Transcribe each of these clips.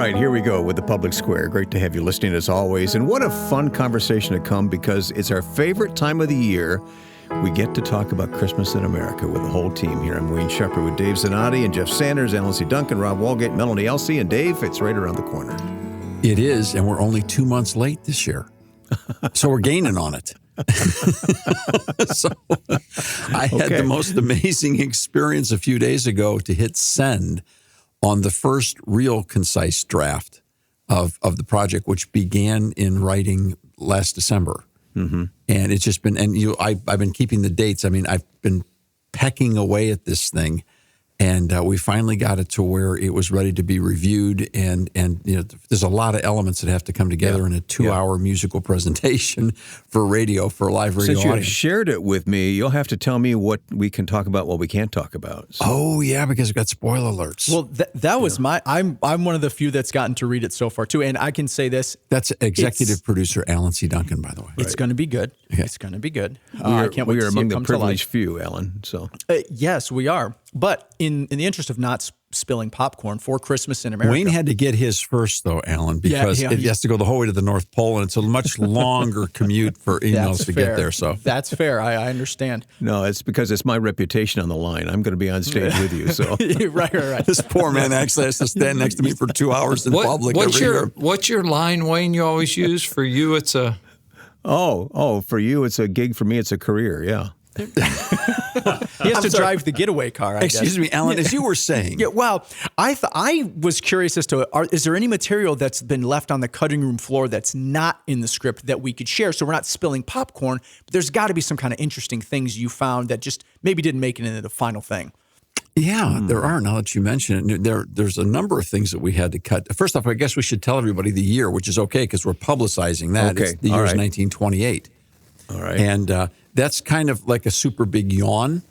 right, here we go with the Public Square. Great to have you listening as always. And what a fun conversation to come because it's our favorite time of the year. We get to talk about Christmas in America with the whole team here. I'm Wayne Shepherd with Dave Zanotti and Jeff Sanders, Alan C. Duncan, Rob Walgate, Melanie Elsey, and Dave, it's right around the corner. It is, and we're only 2 months late this year. So we're gaining on it. So I had the most amazing experience a few days ago to hit send on the first real concise draft of the project, which began in writing last December. Mm-hmm. And it's just been, I've been keeping the dates. I mean, I've been pecking away at this thing, and we finally got it to where it was ready to be reviewed. And there's a lot of elements that have to come together in a 2-hour musical presentation for radio, for a live radio audience. Since audience. you shared it with me, you'll have to tell me what we can talk about, what we can't talk about. So. Oh, yeah, because we've got spoiler alerts. Well, that was I'm one of the few that's gotten to read it so far, too. And I can say this. That's executive producer Alan C. Duncan, by the way. It's going to be good. Okay. It's going to be good. I can't wait to see it come to life. We are among the privileged few, Alan. So yes, we are. But in the interest of not spilling popcorn for Christmas in America. Wayne had to get his first, though, Alan, because it has to go the whole way to the North Pole, and it's a much longer commute for emails to get there. So that's fair. I understand. No, it's because it's my reputation on the line. I'm going to be on stage with you. So right. This poor man actually has to stand next to me for 2 hours in public. What's your line, Wayne, you always use? For you, it's a... Oh, for you, it's a gig. For me, it's a career, yeah. He has to drive the getaway car, I guess. Excuse me, Alan, as you were saying. Yeah, well, I was curious as to, is there any material that's been left on the cutting room floor that's not in the script that we could share? So we're not spilling popcorn, but there's got to be some kind of interesting things you found that just maybe didn't make it into the final thing. Yeah, there are, now that you mention it. There's a number of things that we had to cut. First off, I guess we should tell everybody the year, which is okay because we're publicizing that. Okay. The year is 1928. All right. And that's kind of like a super big yawn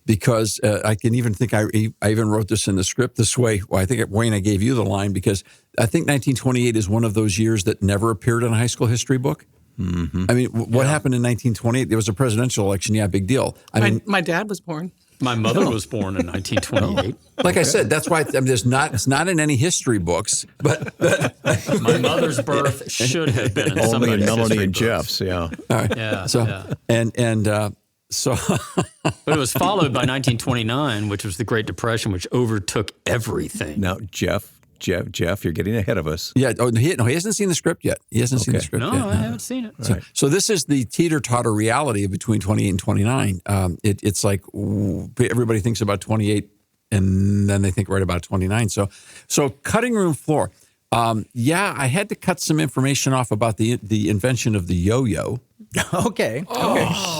because I can even think I even wrote this in the script this way. Well, I think, Wayne, I gave you the line because I think 1928 is one of those years that never appeared in a high school history book. Mm-hmm. I mean, what happened in 1928? There was a presidential election. Yeah, big deal. My dad was born. My mother was born in 1928. Like I said, that's why it's not in any history books. But my mother's birth should have been in only in Melanie and books. Jeff's. Yeah. All right. Yeah. So so. But it was followed by 1929, which was the Great Depression, which overtook everything. Now, Jeff, you're getting ahead of us. Yeah. He hasn't seen the script yet. He hasn't seen the script yet. No, I haven't seen it. So this is the teeter-totter reality of between 28 and 29. It's like everybody thinks about 28 and then they think right about 29. So cutting room floor. I had to cut some information off about the invention of the yo-yo. Okay.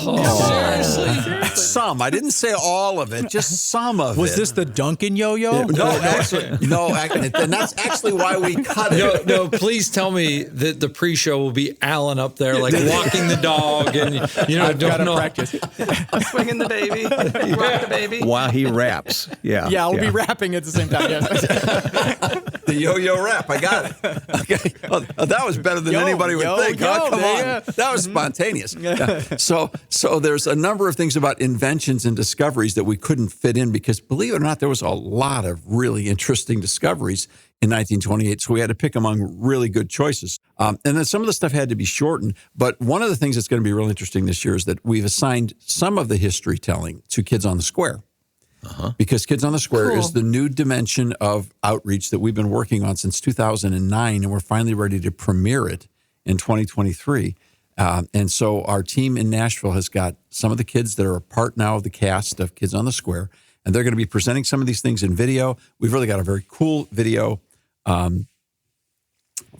Seriously? Some. I didn't say all of it, just some of it. Was this the Duncan yo-yo? No, actually, and that's actually why we cut it. No, please tell me that the pre-show will be Alan up there, like walking the dog, and I've got to practice. Swinging the baby, rock the baby. While he raps. Yeah. Yeah, I'll be rapping at the same time. Yes. The yo-yo rap. I got it. Okay. Oh, that was better than anybody would think. Come on. That was spontaneous. Yeah. So there's a number of things about inventions and discoveries that we couldn't fit in because, believe it or not, there was a lot of really interesting discoveries in 1928. So we had to pick among really good choices. And then some of the stuff had to be shortened. But one of the things that's going to be really interesting this year is that we've assigned some of the history telling to Kids on the Square. Because Kids on the Square is the new dimension of outreach that we've been working on since 2009, and we're finally ready to premiere it in 2023. And so our team in Nashville has got some of the kids that are a part now of the cast of Kids on the Square, and they're going to be presenting some of these things in video. We've really got a very cool video from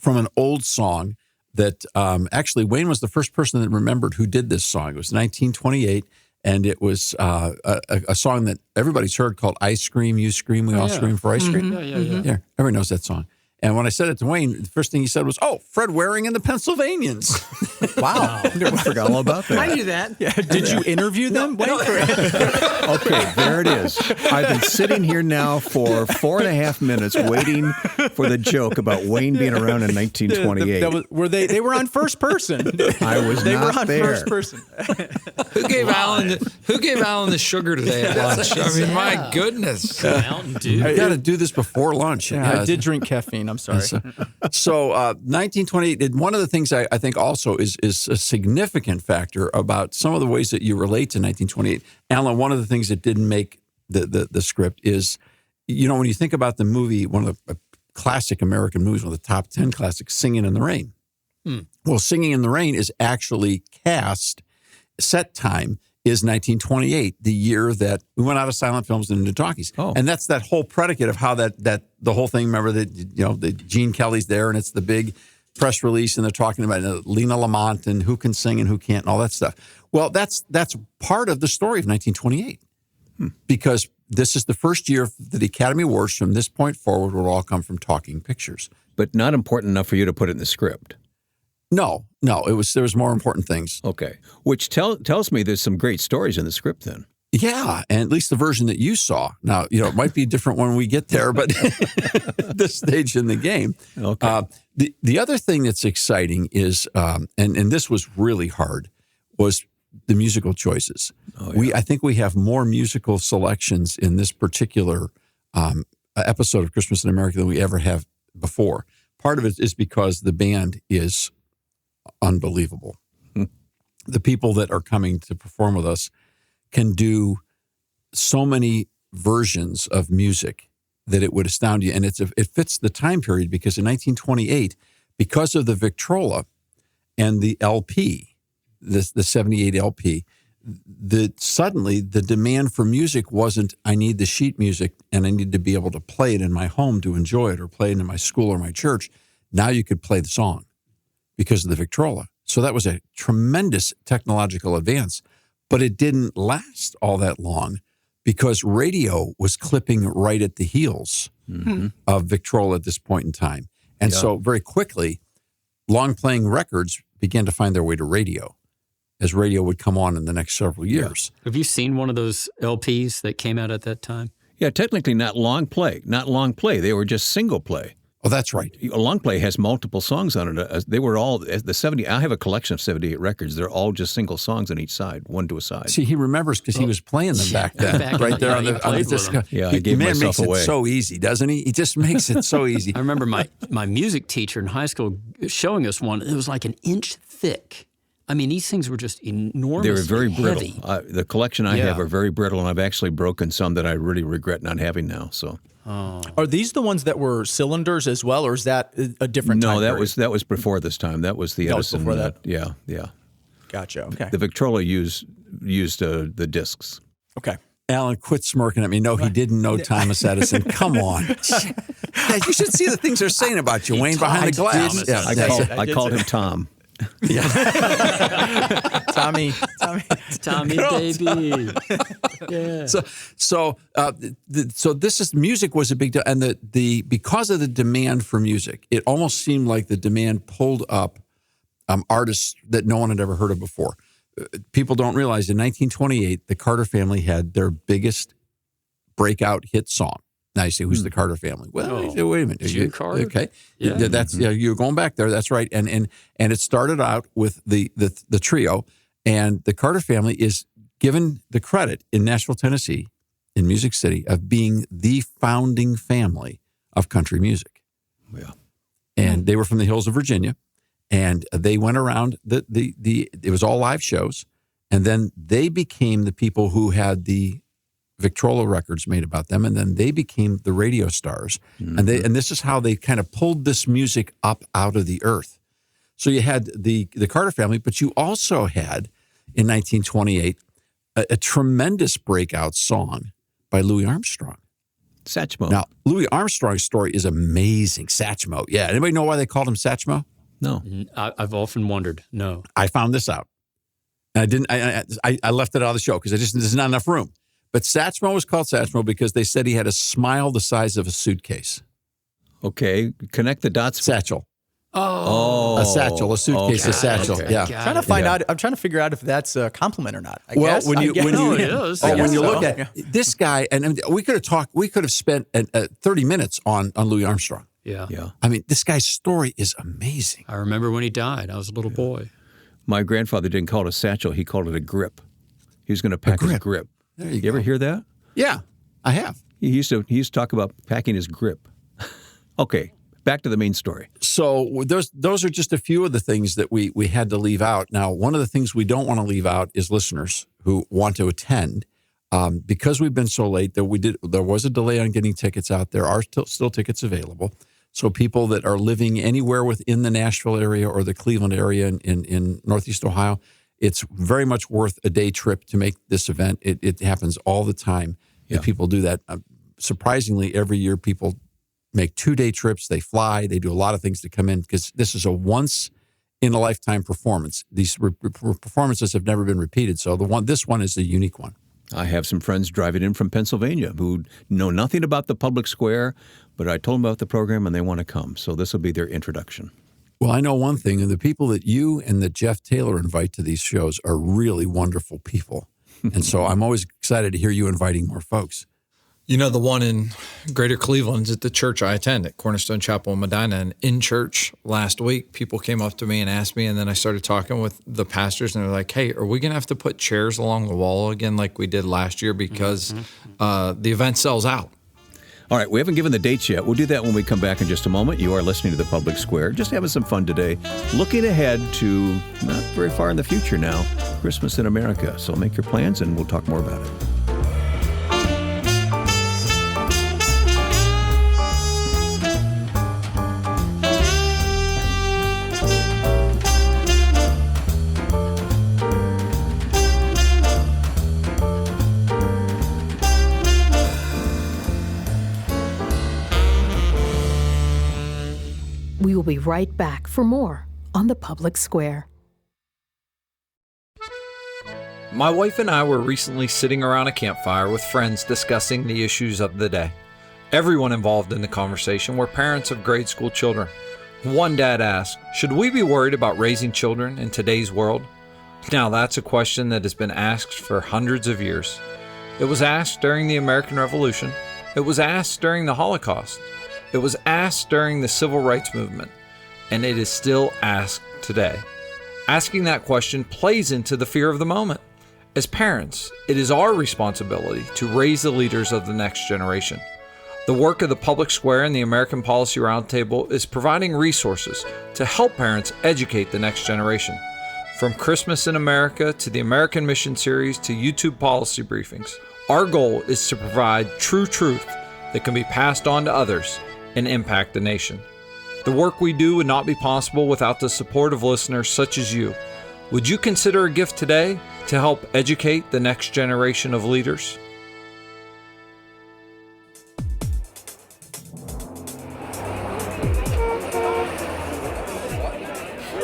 an old song that actually Wayne was the first person that remembered who did this song. It was 1928. And it was a song that everybody's heard called I Scream, You Scream, We All Scream for Ice Cream. Yeah, everybody knows that song. And when I said it to Wayne, the first thing he said was, Fred Waring and the Pennsylvanians. Wow. I forgot all about that. I knew that. Yeah. Did you interview them? Okay, there it is. I've been sitting here now for 4.5 minutes waiting for the joke about Wayne being around in 1928. They were on First Person. I was They not were on there. First Person. Who gave Alan the sugar today at lunch? I mean, my goodness. Mountain Dew. You got to do this before lunch. I did drink caffeine. I'm sorry. So 1928, one of the things I think also is a significant factor about some of the ways that you relate to 1928. Alan, one of the things that didn't make the script is, when you think about the movie, one of the classic American movies, one of the top 10 classics, Singing in the Rain. Well, Singing in the Rain is actually set time is 1928, the year that we went out of silent films and into talkies. Oh. And that's that whole predicate of how that the whole thing, remember that, the Gene Kelly's there and it's the big press release and they're talking about Lena Lamont and who can sing and who can't and all that stuff. Well, that's part of the story of 1928 because this is the first year that the Academy Awards from this point forward will all come from talking pictures. But not important enough for you to put it in the script. No, there was more important things. Okay. Which tells me there's some great stories in the script then. Yeah, and at least the version that you saw. Now, it might be different when we get there, but at this stage in the game. Okay. The other thing that's exciting is, and this was really hard, was the musical choices. Oh, yeah. I think we have more musical selections in this particular episode of Christmas in America than we ever have before. Part of it is because the band is unbelievable. The people that are coming to perform with us can do so many versions of music that it would astound you. And it fits the time period because in 1928, because of the Victrola and the LP, the 78 LP, suddenly the demand for music wasn't, I need the sheet music and I need to be able to play it in my home to enjoy it or play it in my school or my church. Now you could play the song because of the Victrola. So that was a tremendous technological advance, but it didn't last all that long because radio was clipping right at the heels of Victrola at this point in time. And so very quickly, long-playing records began to find their way to radio as radio would come on in the next several years. Have you seen one of those LPs that came out at that time? Yeah, technically not long play. They were just single play. Oh, that's right. A long play has multiple songs on it. They were all the 70. I have a collection of 78 records. They're all just single songs on each side, one to a side. See, he remembers because he was playing them back then, right there on the disc. Yeah, I gave myself away. Makes it so easy, doesn't he? He just makes it so easy. I remember my music teacher in high school showing us one. It was like an inch thick. I mean, these things were just enormous. They were very heavy. brittle. The collection I have are very brittle, and I've actually broken some that I really regret not having now. So. Oh. Are these the ones that were cylinders as well, or is that a different time period? that was before this time. That was the Edison. Before that? Yeah. Gotcha. Okay. The Victrola used the discs. Okay. Alan, quit smirking at me. No, he didn't know Thomas Edison. Come on. Guys, you should see the things they're saying about you, Wayne, behind the glass. Yeah, I called him Tom. Yeah. Tommy, baby. Yeah. So this is music was a big deal, and because of the demand for music, it almost seemed like the demand pulled up artists that no one had ever heard of before. People don't realize in 1928, the Carter family had their biggest breakout hit song. Now you say, who's the Carter family? Well, wait a minute. June Carter? Okay. Yeah. That's you're going back there. That's right. And it started out with the trio, and the Carter family is given the credit in Nashville, Tennessee, in Music City, of being the founding family of country music. Yeah. And they were from the hills of Virginia, and they went around it was all live shows, and then they became the people who had the Victrola records made about them, and then they became the radio stars. And this is how they kind of pulled this music up out of the earth. So you had the Carter family, but you also had in 1928 a tremendous breakout song by Louis Armstrong. Satchmo. Now, Louis Armstrong's story is amazing. Satchmo. Yeah. Anybody know why they called him Satchmo? No. I've often wondered. No. I found this out. And I left it out of the show because there's not enough room. But Satchmo was called Satchmo because they said he had a smile the size of a suitcase. Okay, connect the dots. Satchel. Oh. A satchel, a suitcase, a satchel. Okay. Yeah. I'm trying to figure out if that's a compliment or not. it is. When you look at this guy, and we could have spent 30 minutes on Louis Armstrong. Yeah. I mean, this guy's story is amazing. I remember when he died. I was a little boy. My grandfather didn't call it a satchel; he called it a grip. He was going to pack his grip. There you ever hear that? Yeah, I have. He used to talk about packing his grip. Okay, back to the main story. So those are just a few of the things that we had to leave out. Now, one of the things we don't want to leave out is listeners who want to attend. Because we've been so late, there was a delay on getting tickets out. There are still tickets available. So people that are living anywhere within the Nashville area or the Cleveland area in Northeast Ohio, it's very much worth a day trip to make this event. It happens all the time that people do that. Surprisingly, every year people make 2-day trips. They fly. They do a lot of things to come in because this is a once-in-a-lifetime performance. These performances have never been repeated. So this one is a unique one. I have some friends driving in from Pennsylvania who know nothing about the public square, but I told them about the program and they want to come. So this will be their introduction. Well, I know one thing, and the people that you and that Jeff Taylor invite to these shows are really wonderful people. And so I'm always excited to hear you inviting more folks. You know, the one in Greater Cleveland is at the church I attend at Cornerstone Chapel in Medina. And in church last week, people came up to me and asked me, and then I started talking with the pastors, and they're like, hey, are we going to have to put chairs along the wall again like we did last year because the event sells out? All right, we haven't given the dates yet. We'll do that when we come back in just a moment. You are listening to The Public Square, just having some fun today, looking ahead to not very far in the future now, Christmas in America. So make your plans, and we'll talk more about it. We will be right back for more on The Public Square. My wife and I were recently sitting around a campfire with friends discussing the issues of the day. Everyone involved in the conversation were parents of grade school children. One dad asked, should we be worried about raising children in today's world? Now that's a question that has been asked for hundreds of years. It was asked during the American Revolution. It was asked during the Holocaust. It was asked during the Civil Rights Movement, and it is still asked today. Asking that question plays into the fear of the moment. As parents, it is our responsibility to raise the leaders of the next generation. The work of the Public Square and the American Policy Roundtable is providing resources to help parents educate the next generation. From Christmas in America to the American Mission Series to YouTube policy briefings, our goal is to provide true truth that can be passed on to others and impact the nation. The work we do would not be possible without the support of listeners such as you. Would you consider a gift today to help educate the next generation of leaders?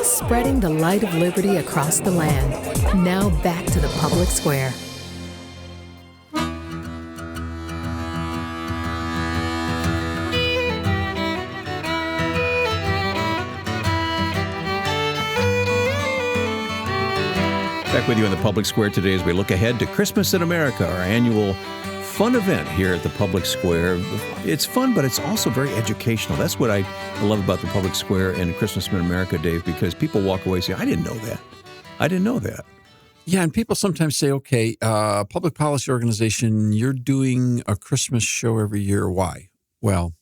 Spreading the light of liberty across the land. Now back to the Public Square. Back with you in the Public Square today as we look ahead to Christmas in America, our annual fun event here at the Public Square. It's fun, but it's also very educational. That's what I love about the Public Square and Christmas in America, Dave, because people walk away and say, I didn't know that. I didn't know that. Yeah, and people sometimes say, okay, public policy organization, you're doing a Christmas show every year. Why? Well,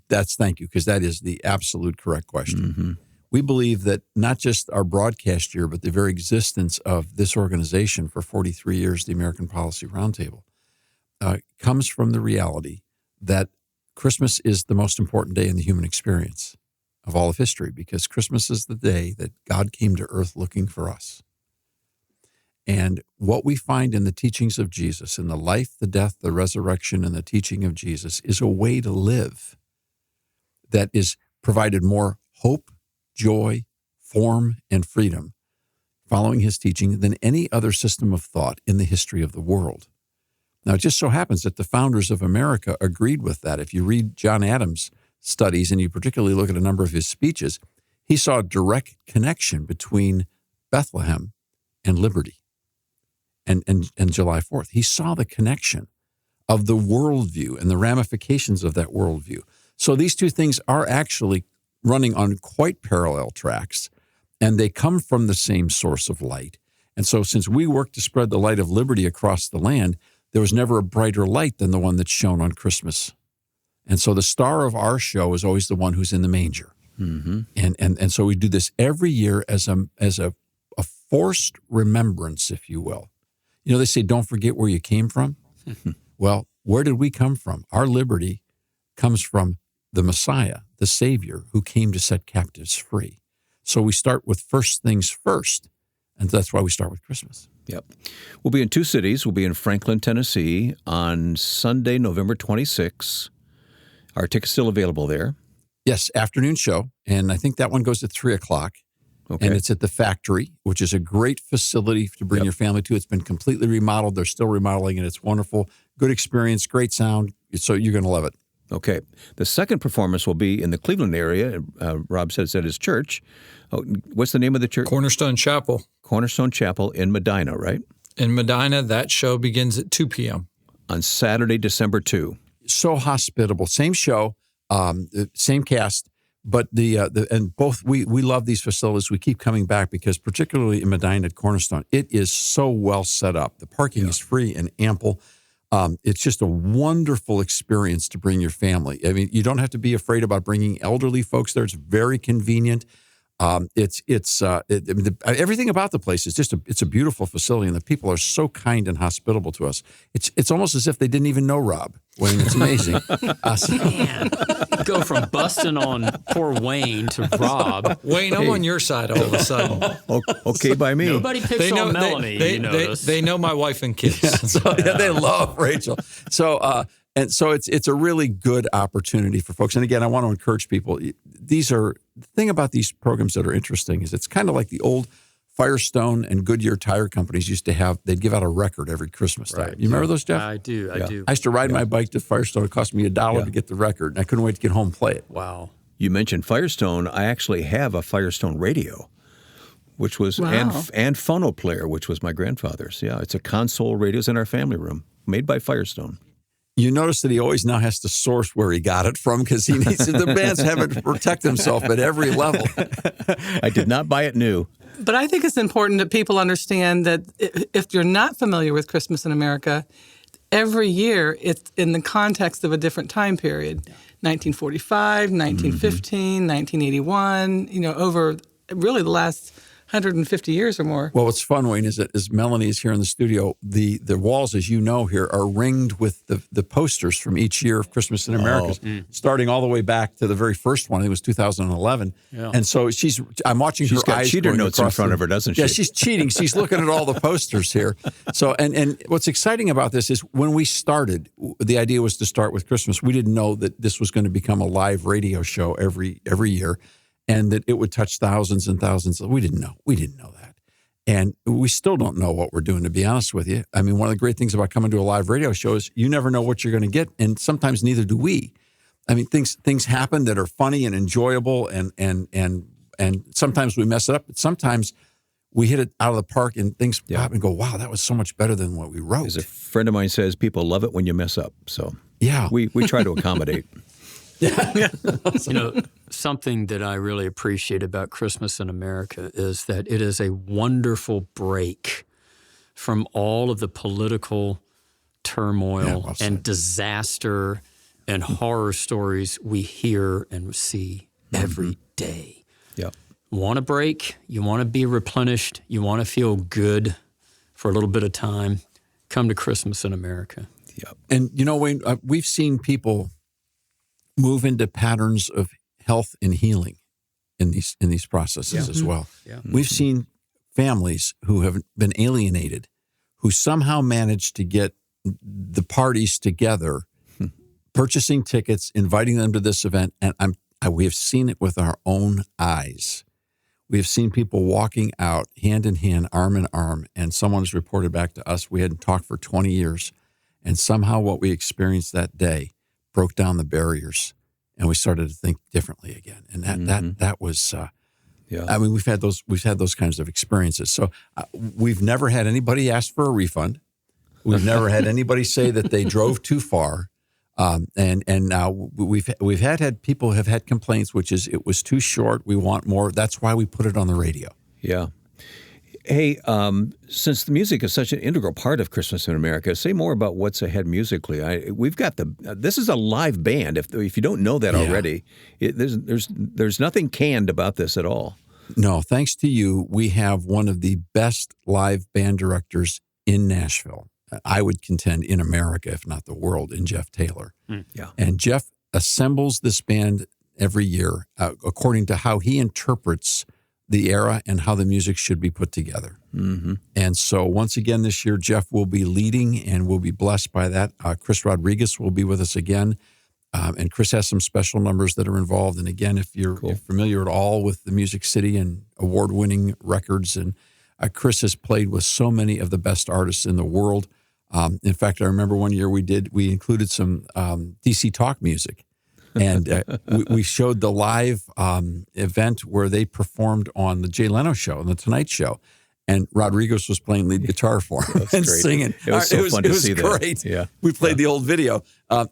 thank you, because that is the absolute correct question. Mm-hmm. We believe that not just our broadcast year, but the very existence of this organization for 43 years, the American Policy Roundtable, comes from the reality that Christmas is the most important day in the human experience of all of history, because Christmas is the day that God came to earth looking for us. And what we find in the teachings of Jesus, in the life, the death, the resurrection, and the teaching of Jesus, is a way to live that is provided more hope, joy, form, and freedom following his teaching than any other system of thought in the history of the world. Now, it just so happens that the founders of America agreed with that. If you read John Adams' studies and you particularly look at a number of his speeches, he saw a direct connection between Bethlehem and liberty and July 4th. He saw the connection of the worldview and the ramifications of that worldview. So these two things are actually running on quite parallel tracks, and they come from the same source of light. And so since we work to spread the light of liberty across the land, there was never a brighter light than the one that's shown on Christmas And so the star of our show is always the one who's in the manger. Mm-hmm. And so we do this every year as a forced remembrance, if you will. You know, they say, don't forget where you came from. Well, where did we come from? Our liberty comes from the Messiah, the Savior, who came to set captives free. So we start with first things first, and that's why we start with Christmas. Yep. We'll be in 2 cities. We'll be in Franklin, Tennessee on Sunday, November 26th. Our ticket's still available there. Yes, afternoon show, and I think that one goes at 3 o'clock. Okay. And it's at the Factory, which is a great facility to bring your family to. It's been completely remodeled. They're still remodeling it. It's wonderful. Good experience, great sound. So you're going to love it. Okay. The second performance will be in the Cleveland area. Rob says at his church. Oh, what's the name of the church? Cornerstone Chapel. Cornerstone Chapel in Medina, right? In Medina, that show begins at 2 p.m. On Saturday, December 2. So hospitable. Same show, same cast. But and both we love these facilities. We keep coming back because particularly in Medina at Cornerstone, it is so well set up. The parking is free and ample. It's just a wonderful experience to bring your family. I mean, you don't have to be afraid about bringing elderly folks there. It's very convenient. Everything about the place is just it's a beautiful facility, and the people are so kind and hospitable to us. It's almost as if they didn't even know Rob. Wayne, it's amazing. Man, go from busting on poor Wayne to Rob. Wayne, I'm on your side all of a sudden. Okay, by me. Nobody picks on Melanie. They know my wife and kids. They love Rachel. So it's a really good opportunity for folks. And again, I want to encourage people. The thing about these programs that are interesting is it's kind of like the old Firestone and Goodyear tire companies used to have. They'd give out a record every Christmas time. Right. You remember those, Jeff? I do. I used to ride my bike to Firestone. It cost me $1 to get the record, and I couldn't wait to get home and play it. Wow. You mentioned Firestone. I actually have a Firestone radio, which was and phono player, which was my grandfather's. Yeah, it's a console radio. It's in our family room, made by Firestone. You notice that he always now has to source where he got it from because he needs the band's having to protect himself at every level. I did not buy it new. But I think it's important that people understand that if you're not familiar with Christmas in America, every year it's in the context of a different time period. 1945, 1915, 1981, over really the last 150 years or more. Well, what's fun, Wayne, is that as Melanie is here in the studio, the walls, as you know here, are ringed with the posters from each year of Christmas in America, starting all the way back to the very first one. I think it was 2011. Yeah. And so I'm watching her eyes. She's got cheater notes in front of her, doesn't she? Yeah, she's cheating. She's looking at all the posters here. So, and what's exciting about this is when we started, the idea was to start with Christmas. We didn't know that this was going to become a live radio show every year, and that it would touch thousands and thousands. We didn't know. We didn't know that. And we still don't know what we're doing, to be honest with you. I mean, one of the great things about coming to a live radio show is you never know what you're going to get, and sometimes neither do we. I mean, things happen that are funny and enjoyable, and sometimes we mess it up, but sometimes we hit it out of the park and things pop and go, wow, that was so much better than what we wrote. As a friend of mine says, people love it when you mess up. So yeah, we try to accommodate. Something that I really appreciate about Christmas in America is that it is a wonderful break from all of the political turmoil and disaster and horror stories we hear and see every day. Yep. Want a break? You want to be replenished? You want to feel good for a little bit of time? Come to Christmas in America. Yep. And Wayne, we've seen people move into patterns of health and healing in these processes as well. Yeah. We've seen families who have been alienated, who somehow managed to get the parties together, purchasing tickets, inviting them to this event, and we have seen it with our own eyes. We have seen people walking out hand in hand, arm in arm, and someone has reported back to us we hadn't talked for 20 years, and somehow what we experienced that day broke down the barriers, and we started to think differently again. And that was, I mean, we've had those kinds of experiences. So we've never had anybody ask for a refund. We've never had anybody say that they drove too far. And now we've had people have had complaints, which is it was too short. We want more. That's why we put it on the radio. Yeah. Hey, since the music is such an integral part of Christmas in America, say more about what's ahead musically. We've got this is a live band. If you don't know that already, there's nothing canned about this at all. No, thanks to you, we have one of the best live band directors in Nashville. I would contend in America, if not the world, in Jeff Taylor. Yeah. And Jeff assembles this band every year according to how he interprets the era and how the music should be put together. Mm-hmm. And so once again this year, Jeff will be leading and we'll be blessed by that. Chris Rodriguez will be with us again. And Chris has some special numbers that are involved. And again, if you're familiar at all with the Music City and award-winning records, and Chris has played with so many of the best artists in the world. In fact, I remember one year we included some DC Talk music. And we showed the live event where they performed on the Jay Leno show and the Tonight Show. And Rodriguez was playing lead guitar for him and singing. It was so fun to see that. It was great. Yeah. We played the old video.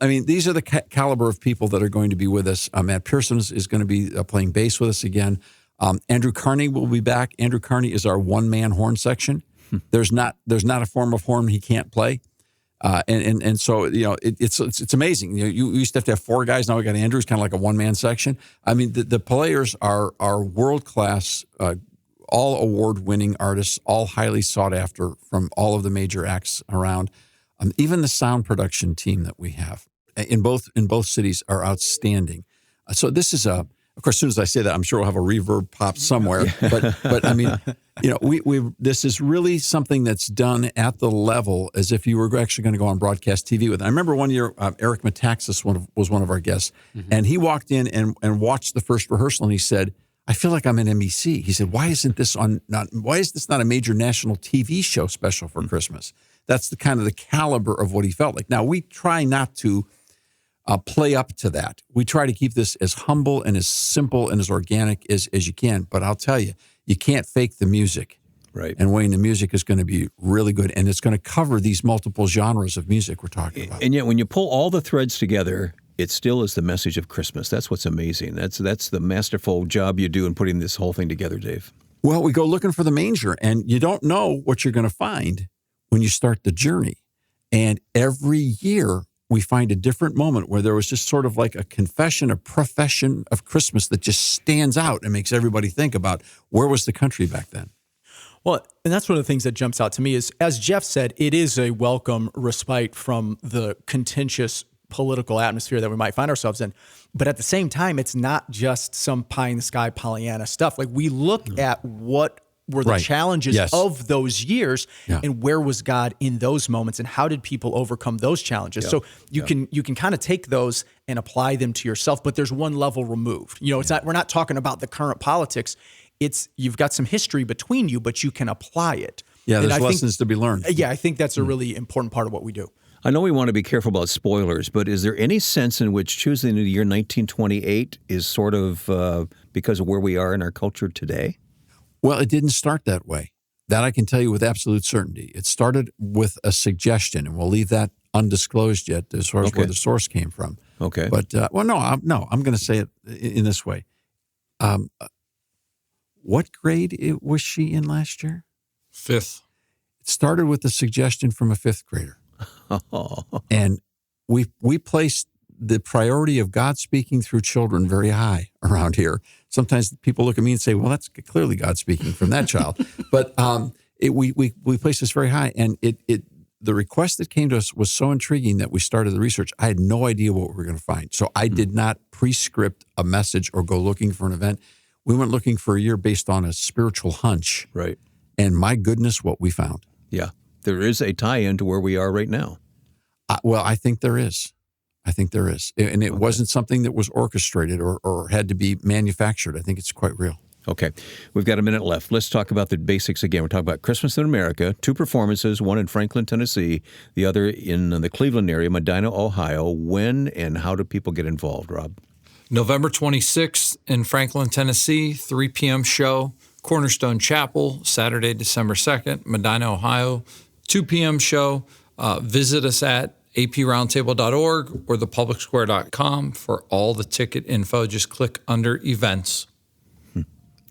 These are the caliber of people that are going to be with us. Matt Pearson is going to be playing bass with us again. Andrew Carney will be back. Andrew Carney is our one-man horn section. There's not a form of horn he can't play. And so, it's amazing. You used to have 4 guys. Now we got Andrew's kind of like a one-man section. The players are world-class, all award-winning artists, all highly sought after from all of the major acts around. Even the sound production team that we have in both cities are outstanding. So this is of course, as soon as I say that, I'm sure we'll have a reverb pop somewhere. But this is really something that's done at the level as if you were actually going to go on broadcast TV with it. I remember one year, Eric Metaxas was one of our guests, and he walked in and watched the first rehearsal, and he said, I feel like I'm in NBC. He said, why is this not a major national TV show special for Christmas? That's the kind of the caliber of what he felt like. Now, we try not to play up to that. We try to keep this as humble and as simple and as organic as you can. But I'll tell you, you can't fake the music. Right. And Wayne, the music is going to be really good. And it's going to cover these multiple genres of music we're talking about. And yet when you pull all the threads together, it still is the message of Christmas. That's what's amazing. That's the masterful job you do in putting this whole thing together, Dave. Well, we go looking for the manger, and you don't know what you're going to find when you start the journey. And every year we find a different moment where there was just sort of like a confession, a profession of Christmas that just stands out and makes everybody think about where was the country back then. Well, and that's one of the things that jumps out to me is, as Jeff said, it is a welcome respite from the contentious political atmosphere that we might find ourselves in. But at the same time, it's not just some pie in the sky Pollyanna stuff. Like, we look at what were the challenges of those years and where was God in those moments and how did people overcome those challenges. So you can kind of take those and apply them to yourself, but there's one level removed. It's not, we're not talking about the current politics. It's, you've got some history between you, but you can apply it. Yeah, there's lessons to be learned. Yeah, I think that's a really important part of what we do. I know we want to be careful about spoilers, but is there any sense in which choosing the year 1928 is sort of because of where we are in our culture today? Well, it didn't start that way. That I can tell you with absolute certainty. It started with a suggestion, and we'll leave that undisclosed yet as far as where the source came from. Okay. But, I'm going to say it in this way. What grade was she in last year? 5th. It started with a suggestion from a 5th grader. And we placed the priority of God speaking through children very high around here. Sometimes people look at me and say, well, that's clearly God speaking from that child. But we placed this very high. And the request that came to us was so intriguing that we started the research. I had no idea what we were going to find. So I did not pre-script a message or go looking for an event. We went looking for a year based on a spiritual hunch. Right. And my goodness, what we found. Yeah. There is a tie-in to where we are right now. Well, I think there is. And it wasn't something that was orchestrated or had to be manufactured. I think it's quite real. Okay. We've got a minute left. Let's talk about the basics again. We're talking about Christmas in America, 2 performances, one in Franklin, Tennessee, the other in the Cleveland area, Medina, Ohio. When and how do people get involved, Rob? November 26th in Franklin, Tennessee, 3 p.m. show. Cornerstone Chapel, Saturday, December 2nd, Medina, Ohio, 2 p.m. show. Visit us at aproundtable.org or thepublicsquare.com for all the ticket info. Just click under events.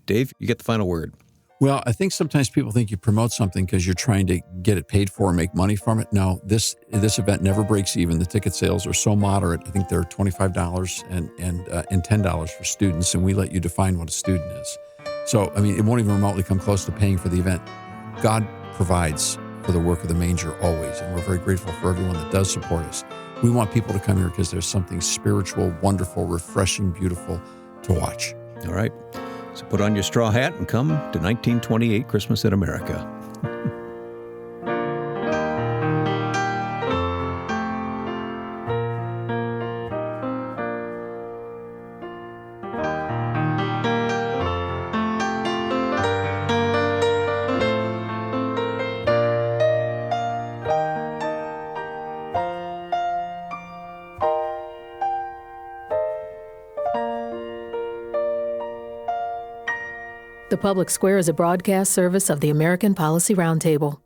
Dave, you get the final word. Well, I think sometimes people think you promote something because you're trying to get it paid for or make money from it. No, this event never breaks even. The ticket sales are so moderate. I think they're $25 and $10 for students, and we let you define what a student is. So, I mean, it won't even remotely come close to paying for the event. God provides for the work of the manger always, and we're very grateful for everyone that does support us. We want people to come here because there's something spiritual, wonderful, refreshing, beautiful to watch. All right. So put on your straw hat and come to 1928 Christmas in America. The Public Square is a broadcast service of the American Policy Roundtable.